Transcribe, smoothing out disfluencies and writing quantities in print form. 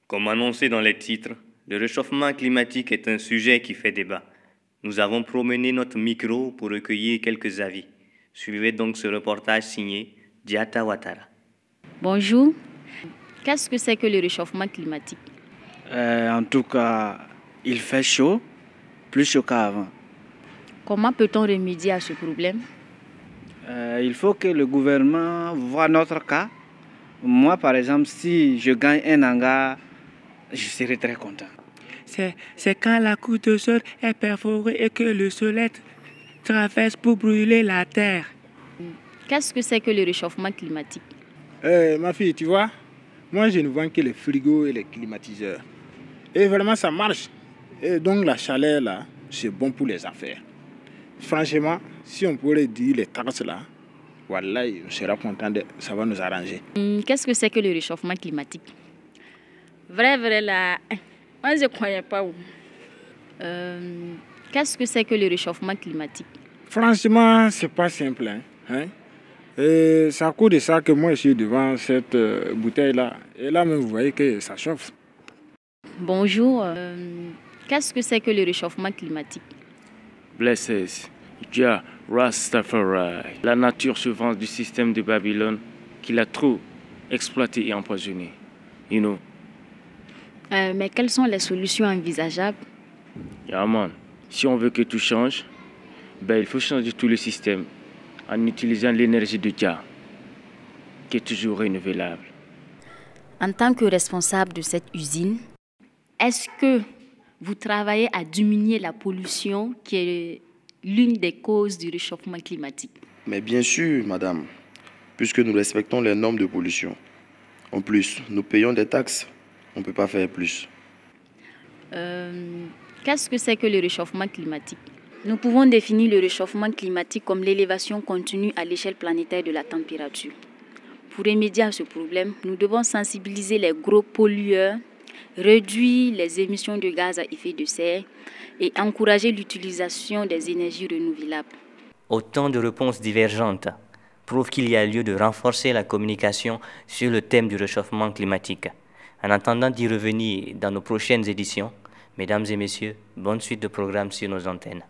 Comme annoncé dans les titres, le réchauffement climatique est un sujet qui fait débat. Nous avons promené notre micro pour recueillir quelques avis. Suivez donc ce reportage signé Diata Ouattara. Bonjour. Qu'est-ce que c'est que le réchauffement climatique? En tout cas, il fait chaud, plus chaud qu'avant. Comment peut-on remédier à ce problème? Il faut que le gouvernement voie notre cas. Moi, par exemple, si je gagne un hangar, je serai très content. C'est quand la couche de sol est perforée et que le soleil traverse pour brûler la terre. Qu'est-ce que c'est que le réchauffement climatique? Ma fille, tu vois, moi je ne vends que les frigos et les climatiseurs. Et vraiment ça marche. Et donc la chaleur là, c'est bon pour les affaires. Franchement, si on pourrait dire les taxes là, voilà, on sera content, ça va nous arranger. Qu'est-ce que c'est que le réchauffement climatique? Vrai là, moi je ne croyais pas. Qu'est-ce que c'est que le réchauffement climatique? Franchement, c'est pas simple. Hein? Et c'est à cause de ça que moi je suis devant cette bouteille là. Et là même vous voyez que ça chauffe. Bonjour. Qu'est-ce que c'est que le réchauffement climatique? Blessés, Jah Rastafari. La nature se venge du système de Babylone qu'il a trop exploité et empoisonné. You know. Mais quelles sont les solutions envisageables? Yeah, man. Si on veut que tout change, il faut changer tout le système en utilisant l'énergie de Jah, qui est toujours renouvelable. En tant que responsable de cette usine, est-ce que vous travaillez à diminuer la pollution qui est l'une des causes du réchauffement climatique? Mais bien sûr, madame, puisque nous respectons les normes de pollution. En plus, nous payons des taxes. On ne peut pas faire plus. Qu'est-ce que c'est que le réchauffement climatique? Nous pouvons définir le réchauffement climatique comme l'élévation continue à l'échelle planétaire de la température. Pour remédier à ce problème, nous devons sensibiliser les gros pollueurs, réduire les émissions de gaz à effet de serre et encourager l'utilisation des énergies renouvelables. Autant de réponses divergentes prouvent qu'il y a lieu de renforcer la communication sur le thème du réchauffement climatique. En attendant d'y revenir dans nos prochaines éditions, mesdames et messieurs, bonne suite de programmes sur nos antennes.